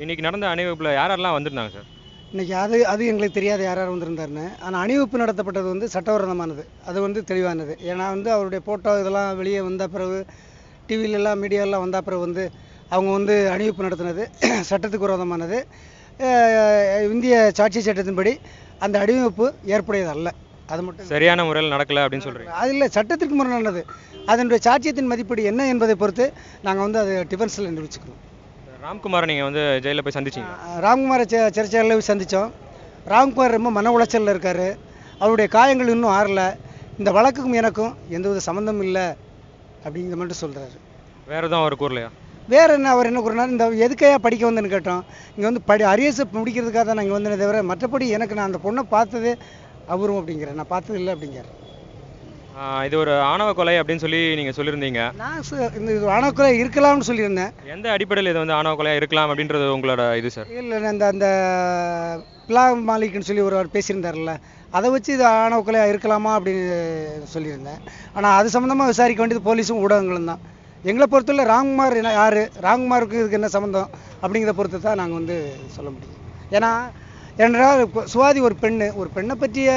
இன்னைக்கு நடந்த அணிவகுப்பில் யாரெல்லாம் வந்திருந்தாங்க சார்? இன்றைக்கி அது அது எங்களுக்கு தெரியாது யார் யார் வந்திருந்தாருன்னு. ஆனால் அணிவகுப்பு நடத்தப்பட்டது வந்து சட்டவிரோதமானது. அது வந்து தெளிவானது. ஏன்னா வந்து அவருடைய ஃபோட்டோ இதெல்லாம் வெளியே வந்த பிறகு டிவிலெலாம் மீடியாலாம் வந்த பிறகு வந்து அவங்க வந்து அணிவகுப்பு நடத்தினது சட்டத்துக்கு விரோதமானது. இந்திய சாட்சி சட்டத்தின்படி அந்த அணிவகுப்பு ஏற்புடையது அல்ல. அது மட்டும் சரியான முறையில் நடக்கலை அப்படின்னு சொல்கிறீங்க. அது இல்லை, சட்டத்திற்கு முரணானது. அதனுடைய சாட்சியத்தின் மதிப்பீடு என்ன என்பதை பொறுத்து நாங்கள் வந்து அது டிஃபென்ஸில் நிரூபிச்சுக்கணும். ராம்குமாரை நீங்கள் வந்து ஜெயிலில் போய் சந்திச்சிங்க. ராம்குமாரை சிறைச்சாலையில் சந்தித்தோம். ராம்குமார் ரொம்ப மன உளைச்சலில் இருக்கார். அவருடைய காயங்கள் இன்னும் ஆறல. இந்த வழக்குக்கும் எனக்கும் எந்தவித சம்மந்தம் இல்லை அப்படிங்கிற மட்டும் சொல்கிறாரு. வேறு எதுவும் அவர் கூறலையா? வேறு என்ன, அவர் என்ன கூறினார், இந்த எதுக்கையா படிக்க வந்தேன்னு கேட்டோம். இங்கே வந்து அரியர்ஸை முடிக்கிறதுக்காக தான் நான் இங்கே வந்தேனே தவிர மற்றபடி எனக்கு நான் அந்த பொண்ணை பார்த்ததே அபூர்வம் அப்படிங்கிறேன். நான் பார்த்தது இல்லை அப்படிங்கிறார். இது ஒரு ஆணவ கொலை அப்படின்னு சொல்லி நீங்கள் சொல்லியிருந்தீங்க. நான் இந்த இது ஆணவ கொலை இருக்கலாம்னு சொல்லியிருந்தேன். எந்த அடிப்படையில் இது வந்து ஆணவ கொலையாக இருக்கலாம் அப்படின்றது உங்களோட இது சார்? இல்லை, அந்த அந்த பிலா மாலிக்னு சொல்லி ஒரு பேசியிருந்தார்ல, அதை வச்சு இது ஆணவ கொலையாக இருக்கலாமா அப்படின்னு சொல்லியிருந்தேன். ஆனால் அது சம்மந்தமாக விசாரிக்க வேண்டியது போலீஸும் ஊடகங்களும் தான். எங்களை பொறுத்தவரை ராம்குமார் என்ன யார், ராம்குமாருக்கு இதுக்கு என்ன சம்மந்தம் அப்படிங்கிறத பொறுத்து தான் நாங்கள் வந்து சொல்ல முடியும். ஏன்னா என்றால் சுவாதி ஒரு பெண்ணை பற்றிய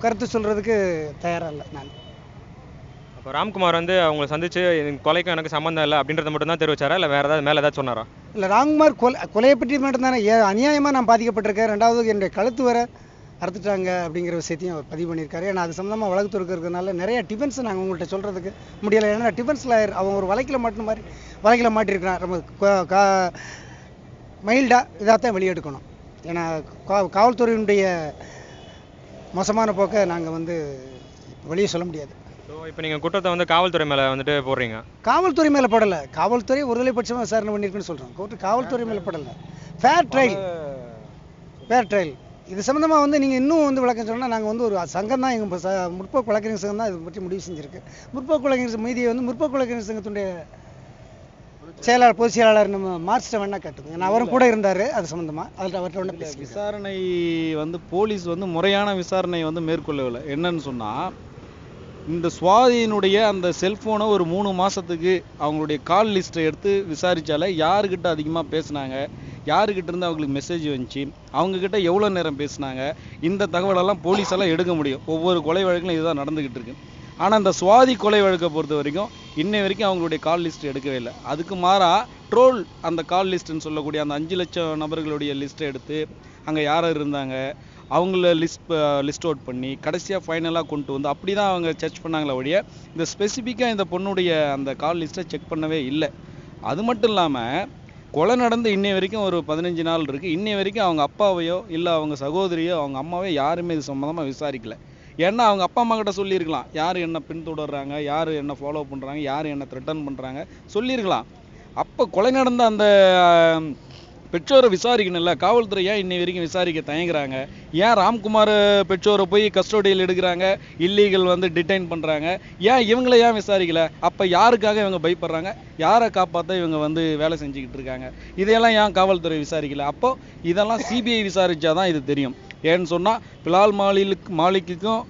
கருத்து சொல்கிறதுக்கு தயாராக இல்லை நான். அப்போ ராம்குமார் வந்து அவங்களை சந்திச்சு கொலைக்கும் எனக்கு சம்மந்தம் இல்லை அப்படின்றத மட்டும் தான் தெரிவிச்சாரா, இல்லை வேறு ஏதாவது மேலே ஏதாவது சொன்னாரா? இல்லை, ராம்குமார் கொலையை பற்றி மட்டும்தானே அநியாயமாக நான் பாதிக்கப்பட்டிருக்கேன், ரெண்டாவது என்னுடைய கழுத்து வர அறுத்துட்டாங்க அப்படிங்கிற விஷயத்தையும் அவர் பதிவு பண்ணியிருக்காரு. ஏன்னா அது சம்மந்தமாக வழக்கு இருக்கிறதுனால நிறைய டிஃபென்ஸை நாங்கள் உங்கள்கிட்ட சொல்கிறதுக்கு முடியலை. ஏன்னா டிஃபென்ஸில் அவங்க ஒரு வழக்கில் மாட்டின மாதிரி வழக்கில் மாட்டியிருக்கிறான். ரொம்ப மைல்டாக இதாகத்தான் வெளியெடுக்கணும். ஏன்னா காவல்துறையினுடைய மோசமான போக்கை நாங்கள் வந்து வெளியே சொல்ல முடியாது. ஸோ இப்போ நீங்கள் குற்றத்தை வந்து காவல்துறை மேலே வந்துட்டு போடுறீங்க. காவல்துறை மேலே போடலை, காவல்துறை ஒருதலைபட்சமாக விசாரணை பண்ணியிருக்குன்னு சொல்கிறோம். காவல்துறை மேலே போடலை. ஃபேர் ட்ரையல் இது சம்மந்தமாக வந்து நீங்கள் இன்னும் வந்து விளக்கம் சொன்னால் நாங்கள் வந்து ஒரு சங்கம் தான், எங்கள் முற்போக்கு வழக்கறிஞர் சங்கம் தான் இதை பற்றி முடிவு செஞ்சுருக்கு. முற்போக்கு வழக்கறிஞர் மீதியை வந்து முற்போக்கு வழக்கறிஞர் சங்கத்துடைய செயலாளர் பொதுச் செயலாளர் நம்ம மார்க்ஸ்ட்டை வேணா கேட்டுங்க. ஏன்னா அவரும் கூட இருந்தார் அது சம்மந்தமாக. அதில் அவர்கிட்ட ஒன்று பேசி விசாரணை வந்து போலீஸ் வந்து முறையான விசாரணை வந்து மேற்கொள்ளவில்லை. என்னன்னு சொன்னால், இந்த சுவாதியினுடைய அந்த செல்ஃபோனை ஒரு 3 மாதத்துக்கு அவங்களுடைய கால் லிஸ்ட்டை எடுத்து விசாரித்தாலே யாருக்கிட்ட அதிகமாக பேசுனாங்க, யாருக்கிட்ட இருந்து அவங்களுக்கு மெசேஜ் வந்துச்சு, அவங்கக்கிட்ட எவ்வளோ நேரம் பேசுனாங்க, இந்த தகவலெல்லாம் போலீஸெல்லாம் எடுக்க முடியும். ஒவ்வொரு கொலை வழக்கிலும் இதுதான் நடந்துக்கிட்டு இருக்கு. ஆனால் இந்த சுவாதி கொலை வழக்கை பொறுத்த வரைக்கும் இன்னை வரைக்கும் அவங்களுடைய கால் லிஸ்ட் எடுக்கவே இல்லை. அதுக்கு மாறாக ட்ரோல் அந்த கால் லிஸ்ட்டுன்னு சொல்லக்கூடிய அந்த 5 லட்சம் நபர்களுடைய லிஸ்ட்டை எடுத்து அங்கே யார் இருந்தாங்க அவங்கள லிஸ்ட் அவுட் பண்ணி கடைசியாக ஃபைனலாக கொண்டு வந்து அப்படி தான் அவங்க சர்ச் பண்ணாங்களே ஒழிய இந்த ஸ்பெசிஃபிக்காக இந்த பொண்ணுடைய அந்த கால் லிஸ்ட்டை செக் பண்ணவே இல்லை. அது மட்டும் இல்லாமல் கொலை நடந்து இன்னை வரைக்கும் ஒரு 15 நாள் இருக்குது. இன்னை வரைக்கும் அவங்க அப்பாவையோ இல்லை அவங்க சகோதரியோ அவங்க அம்மாவையோ யாருமே இது சம்மந்தமாக விசாரிக்கலை. ஏன்னா அவங்க அப்பா அம்மா கிட்ட சொல்லியிருக்கலாம், யார் என்ன பின்தொடர்றாங்க, யார் என்ன ஃபாலோ பண்ணுறாங்க, யார் என்ன த்ரெட்டன் பண்ணுறாங்க சொல்லியிருக்கலாம். அப்போ கொலை நடந்த அந்த பெற்றோரை விசாரிக்கணும்ல. காவல்துறை ஏன் இன்னை வரைக்கும் விசாரிக்க தயங்குறாங்க? ஏன் ராம்குமார் பெற்றோரை போய் கஸ்டடியில் எடுக்கிறாங்க, இல்லீகல் வந்து டிடைன் பண்ணுறாங்க? ஏன் இவங்களை ஏன் விசாரிக்கலை? அப்போ யாருக்காக இவங்க பயப்படுறாங்க? யாரை காப்பாற்ற இவங்க வந்து வேலை செஞ்சுக்கிட்டு இருக்காங்க? இதையெல்லாம் ஏன் காவல்துறை விசாரிக்கலை? அப்போது இதெல்லாம் சிபிஐ விசாரித்தாதான் இது தெரியும். ஏன்னு சொன்னால் பிலால் மாலிக்குக்கும்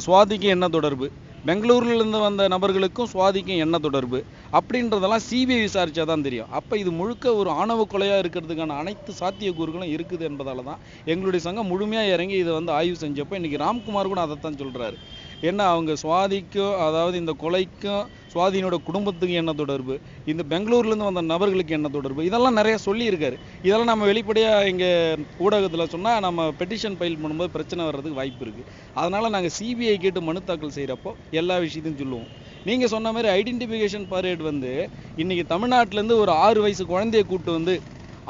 சுவாதிக்கும் என்ன தொடர்பு, பெங்களூர்லேருந்து வந்த நபர்களுக்கும் சுவாதிக்கும் என்ன தொடர்பு அப்படின்றதெல்லாம் சிபிஐ விசாரித்தா தான் தெரியும். அப்போ இது முழுக்க ஒரு ஆணவ கொலையாக இருக்கிறதுக்கான அனைத்து சாத்தியக்கூறுகளும் இருக்குது என்பதால் தான் எங்களுடைய சங்கம் முழுமையாக இறங்கி இதை வந்து ஆய்வு செஞ்சப்போ இன்றைக்கி ராம்குமார் கூட அதைத்தான் சொல்கிறாரு. ஏன்னா அவங்க சுவாதிக்கும், அதாவது இந்த கொலைக்கும் சுவாதியினோட குடும்பத்துக்கு என்ன தொடர்பு, இந்த பெங்களூர்லேருந்து வந்த நபர்களுக்கு என்ன தொடர்பு, இதெல்லாம் நிறைய சொல்லியிருக்காரு. இதெல்லாம் நம்ம வெளிப்படையாக இங்கே ஊடகத்தில் சொன்னால் நம்ம பெட்டிஷன் ஃபைல் பண்ணும்போது பிரச்சனை வர்றதுக்கு வாய்ப்பு இருக்குது. அதனால் நாங்கள் சிபிஐ கேட்டு மனு தாக்கல் செய்கிறப்போ எல்லா விஷயத்தையும் சொல்லுவோம். நீங்கள் சொன்ன மாதிரி ஐடென்டிஃபிகேஷன் பரேட் வந்து இன்றைக்கி தமிழ்நாட்டிலேருந்து ஒரு 6 வயசு குழந்தைய கூப்பிட்டு வந்து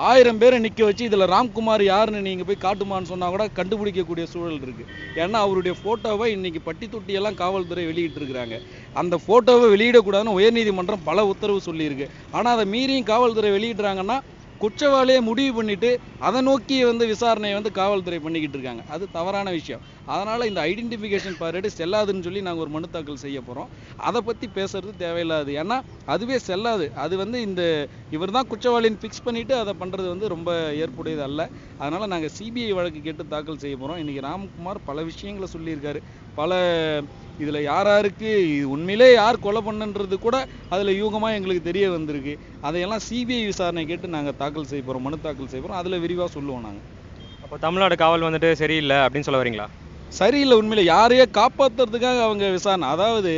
1000 பேரை நிற்க வச்சு இதில் ராம்குமார் யாருன்னு நீங்கள் போய் காட்டுமான்னு சொன்னால் கூட கண்டுபிடிக்கக்கூடிய சூழல் இருக்குது. ஏன்னா அவருடைய ஃபோட்டோவை இன்றைக்கி பட்டி தொட்டியெல்லாம் காவல்துறை வெளியிட்டிருக்கிறாங்க. அந்த ஃபோட்டோவை வெளியிடக்கூடாதுன்னு உயர்நீதிமன்றம் பல உத்தரவு சொல்லியிருக்கு. ஆனால் அதை மீறியும் காவல்துறை வெளியிடுறாங்கன்னா குற்றவாளியை முடிவு பண்ணிவிட்டு அதை நோக்கி வந்து விசாரணையை வந்து காவல்துறை பண்ணிக்கிட்டு இருக்காங்க. அது தவறான விஷயம். அதனால் இந்த ஐடென்டிஃபிகேஷன் பரேடு செல்லாதுன்னு சொல்லி நாங்கள் ஒரு மனு தாக்கல் செய்ய போகிறோம். அதை பற்றி பேசுறது தேவையில்லாது. ஏன்னா அதுவே செல்லாது. அது வந்து இந்த இவர் தான் குற்றவாளின்னு ஃபிக்ஸ் பண்ணிவிட்டு அதை பண்ணுறது வந்து ரொம்ப ஏற்புடையது அல்ல. அதனால் நாங்கள் சிபிஐ வழக்கு கேட்டு தாக்கல் செய்ய போகிறோம். இன்றைக்கி ராம்குமார் பல விஷயங்களை சொல்லியிருக்காரு. பல இதில் யாருக்கு உண்மையிலே யார் கொலை பண்ணுன்றது கூட அதில் யூகமாக எங்களுக்கு தெரிய வந்திருக்கு. அதையெல்லாம் சிபிஐ விசாரணை கேட்டு நாங்கள் தாக்கல் செய்ய போகிறோம், மனு தாக்கல் செய்ய போகிறோம். அதில் விரிவாக சொல்லுவோம் நாங்கள். அப்போ தமிழ்நாடு காவல் வந்துட்டு சரியில்லை அப்படின்னு சொல்ல வரீங்களா? சரியில்லை, உண்மையில யாரையே காப்பாற்றுறதுக்காக அவங்க விசாரணை, அதாவது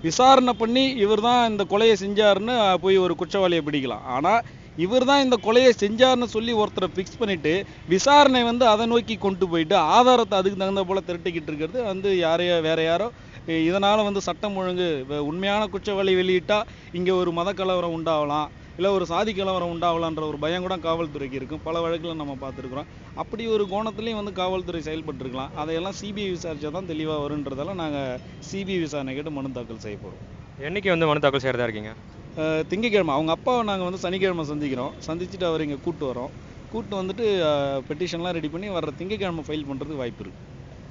விசாரணை பண்ணி இவர் தான் இந்த கொலையை செஞ்சாருன்னு போய் ஒரு குற்றவாளியை பிடிக்கலாம். ஆனால் இவர் தான் இந்த கொலையை செஞ்சார்னு சொல்லி ஒருத்தரை ஃபிக்ஸ் பண்ணிட்டு விசாரணை வந்து அதை நோக்கி கொண்டு போயிட்டு ஆதாரத்தை அதுக்கு தகுந்த போல திரட்டிக்கிட்டு இருக்கிறது வந்து வேற யாரோ. இதனால வந்து சட்டம் ஒழுங்கு உண்மையான குற்றவாளி வெளியிட்டா இங்க ஒரு மத கலவரம் உண்டாகலாம், இல்லை ஒரு சாதி கலவரம் உண்டாகலான்ற ஒரு பயம் கூட காவல்துறைக்கு இருக்கும். பல வழக்குல நம்ம பார்த்துருக்குறோம். அப்படி ஒரு கோணத்துலையும் வந்து காவல்துறை செயல்பட்டுருக்கலாம். அதையெல்லாம் சிபிஐ விசாரிச்சா தான் தெளிவாக வருன்றதால நாங்கள் சிபிஐ விசாரணை கேட்டு மனு தாக்கல் செய்ய போகிறோம். என்னைக்கு வந்து மனு தாக்கல் செய்யறதா இருக்கீங்க? திங்கக்கிழமை அவங்க அப்பாவை நாங்கள் வந்து சனிக்கிழமை சந்திச்சுட்டு அவர் இங்கே கூப்பிட்டு வரோம். கூப்பிட்டு வந்துட்டு பெட்டிஷன்லாம் ரெடி பண்ணி வர்ற திங்கக்கிழமை ஃபைல் பண்ணுறதுக்கு வாய்ப்பு இருக்குது.